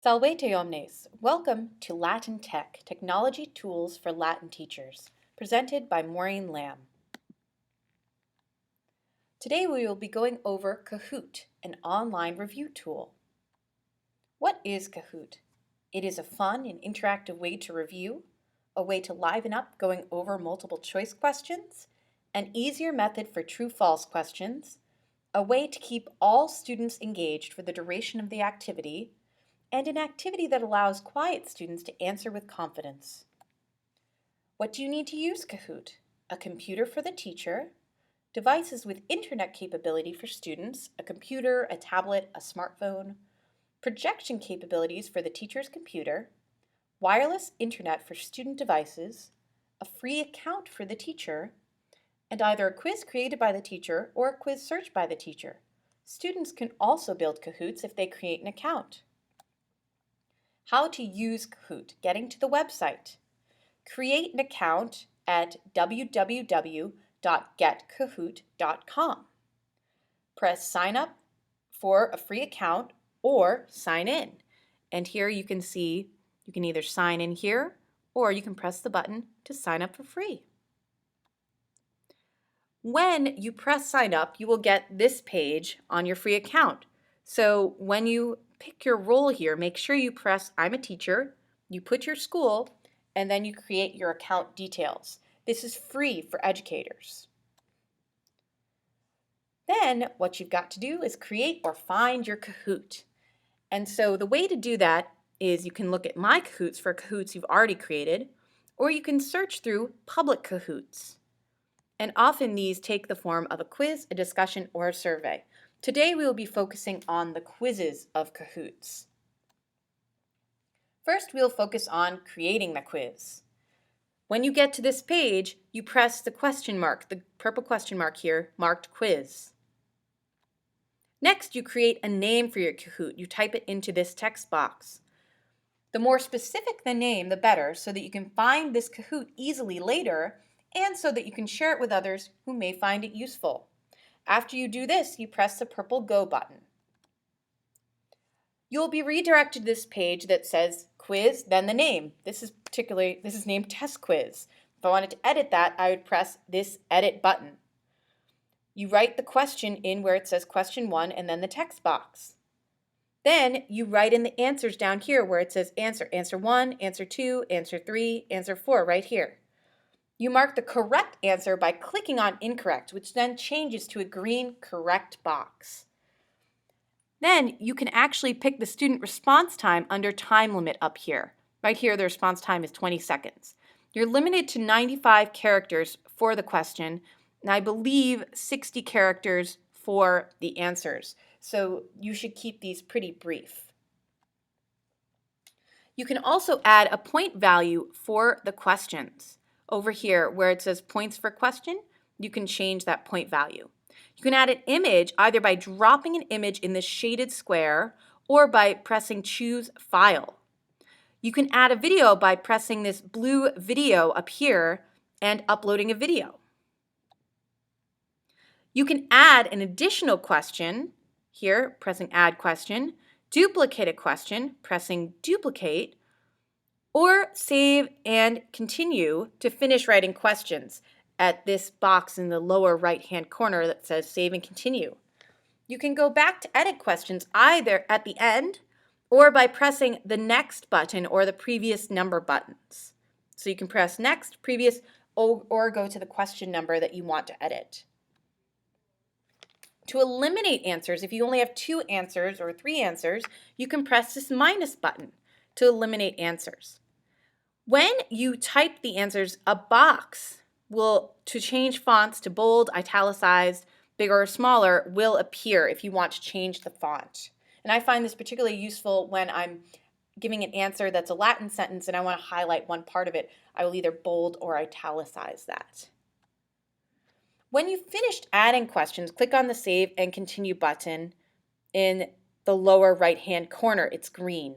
Salvete omnes! Welcome to Latin Tech, Technology Tools for Latin Teachers, presented by Maureen Lamb. Today we will be going over Kahoot, an online review tool. What is Kahoot? It is a fun and interactive way to review, a way to liven up going over multiple choice questions, an easier method for true-false questions, a way to keep all students engaged for the duration of the activity, and an activity that allows quiet students to answer with confidence. What do you need to use Kahoot? A computer for the teacher, devices with internet capability for students, a computer, a tablet, a smartphone, projection capabilities for the teacher's computer, wireless internet for student devices, a free account for the teacher, and either a quiz created by the teacher or a quiz searched by the teacher. Students can also build Kahoots if they create an account. How to use Kahoot. Getting to the website. Create an account at www.getkahoot.com. Press sign up for a free account or sign in. And here you can see you can either sign in here or you can press the button to sign up for free. When you press sign up, you will get this page on your free account. So when you pick your role here, make sure you press I'm a teacher, you put your school, and then you create your account details. This is free for educators. Then what you've got to do is create or find your Kahoot. And so the way to do that is you can look at My Kahoots for Kahoots you've already created, or you can search through public Kahoots. And often these take the form of a quiz, a discussion, or a survey. Today we will be focusing on the quizzes of Kahoots. First, we'll focus on creating the quiz. When you get to this page, you press the question mark, the purple question mark here, marked quiz. Next, you create a name for your Kahoot. You type it into this text box. The more specific the name, the better, so that you can find this Kahoot easily later and so that you can share it with others who may find it useful. After you do this, you press the purple Go button. You'll be redirected to this page that says quiz, then the name. This is named Test Quiz. If I wanted to edit that, I would press this Edit button. You write the question in where it says question 1 and then the text box. Then you write in the answers down here where it says answer. Answer 1, answer 2, answer 3, answer 4, right here. You mark the correct answer by clicking on incorrect, which then changes to a green correct box. Then you can actually pick the student response time under time limit up here. Right here, the response time is 20 seconds. You're limited to 95 characters for the question, and I believe 60 characters for the answers. So you should keep these pretty brief. You can also add a point value for the questions. Over here where it says points for question, you can change that point value. You can add an image either by dropping an image in the shaded square or by pressing choose file. You can add a video by pressing this blue video up here and uploading a video. You can add an additional question here, pressing add question, duplicate a question, pressing duplicate, or save and continue to finish writing questions at this box in the lower right-hand corner that says save and continue. You can go back to edit questions either at the end or by pressing the next button or the previous number buttons. So you can press next, previous, or go to the question number that you want to edit. To eliminate answers, if you only have 2 answers or 3 answers, you can press this minus button to eliminate answers. When you type the answers, a box to change fonts to bold, italicized, bigger or smaller will appear if you want to change the font. And I find this particularly useful when I'm giving an answer that's a Latin sentence and I want to highlight one part of it. I will either bold or italicize that. When you've finished adding questions, click on the Save and Continue button in the lower right-hand corner. It's green.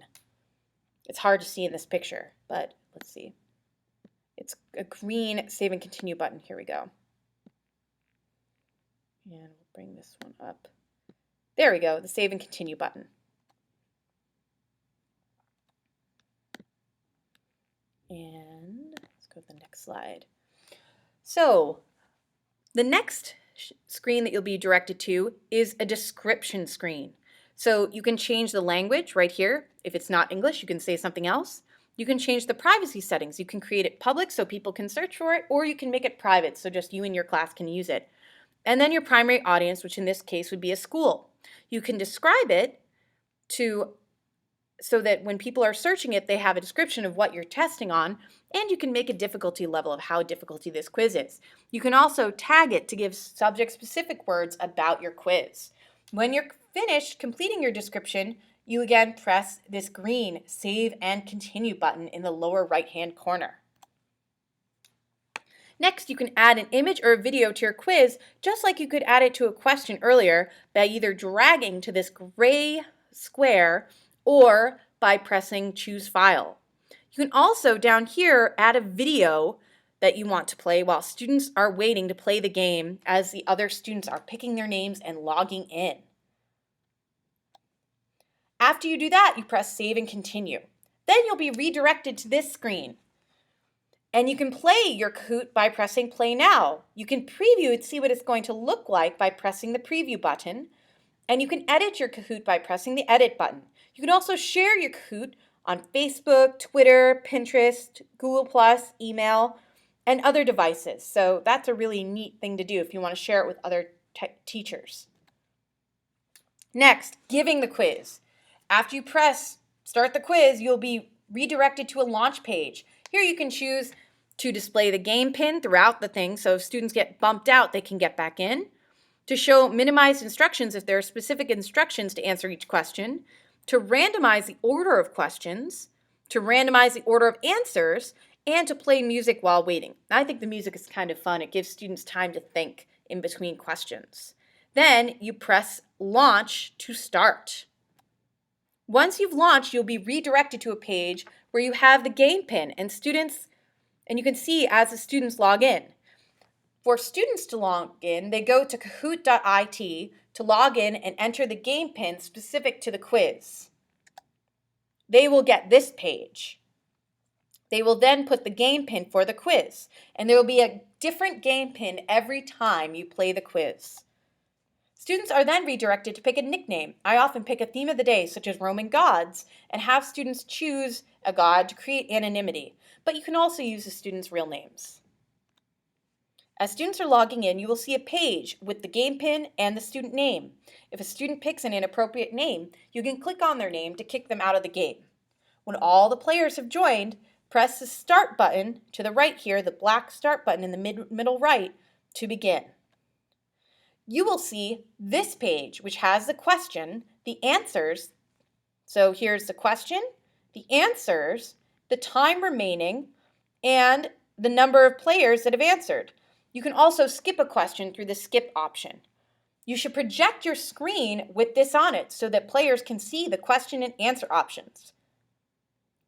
It's hard to see in this picture, but let's see. It's a green Save and Continue button. Here we go. And we'll bring this one up. There we go, the Save and Continue button. Go to the next slide. So the next screen that you'll be directed to is a description screen. So you can change the language right here. If it's not English, you can say something else. You can change the privacy settings. You can create it public so people can search for it, or you can make it private so just you and your class can use it. And then your primary audience, which in this case would be a school. You can describe it so that when people are searching it, they have a description of what you're testing on, and you can make a difficulty level of how difficult this quiz is. You can also tag it to give subject-specific words about your quiz. When you're finished completing your description, you again press this green Save and Continue button in the lower right-hand corner. Next, you can add an image or a video to your quiz, just like you could add it to a question earlier by either dragging to this gray square or by pressing Choose File. You can also, down here, add a video that you want to play while students are waiting to play the game as the other students are picking their names and logging in. After you do that, you press Save and Continue. Then you'll be redirected to this screen. And you can play your Kahoot by pressing Play Now. You can preview and see what it's going to look like by pressing the Preview button. And you can edit your Kahoot by pressing the Edit button. You can also share your Kahoot on Facebook, Twitter, Pinterest, Google+, email, and other devices. So that's a really neat thing to do if you want to share it with other teachers. Next, giving the quiz. After you press Start the quiz, you'll be redirected to a launch page. Here you can choose to display the game pin throughout the thing, so if students get bumped out, they can get back in. To show minimized instructions if there are specific instructions to answer each question. To randomize the order of questions. To randomize the order of answers. And to play music while waiting. I think the music is kind of fun. It gives students time to think in between questions. Then you press Launch to start. Once you've launched, you'll be redirected to a page where you have the game pin and you can see as the students log in. For students to log in, they go to kahoot.it to log in and enter the game pin specific to the quiz. They will get this page. They will then put the game pin for the quiz, and there will be a different game pin every time you play the quiz. Students are then redirected to pick a nickname. I often pick a theme of the day, such as Roman gods, and have students choose a god to create anonymity, but you can also use the students' real names. As students are logging in, you will see a page with the game pin and the student name. If a student picks an inappropriate name, you can click on their name to kick them out of the game. When all the players have joined, press the Start button to the right here, the black Start button in the middle right, to begin. You will see this page, which has the question, the answers. So here's the question, the answers, the time remaining, and the number of players that have answered. You can also skip a question through the skip option. You should project your screen with this on it so that players can see the question and answer options.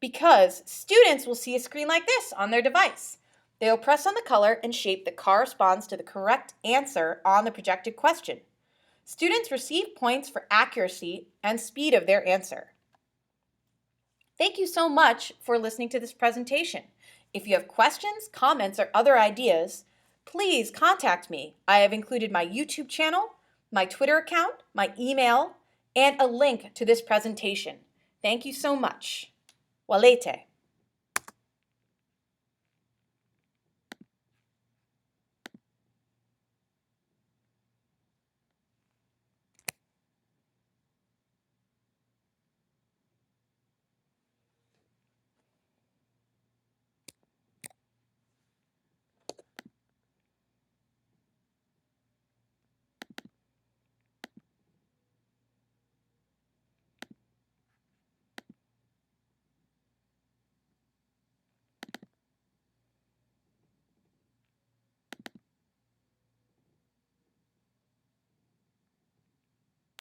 Because students will see a screen like this on their device. They will press on the color and shape that corresponds to the correct answer on the projected question. Students receive points for accuracy and speed of their answer. Thank you so much for listening to this presentation. If you have questions, comments, or other ideas, please contact me. I have included my YouTube channel, my Twitter account, my email, and a link to this presentation. Thank you so much. Walete.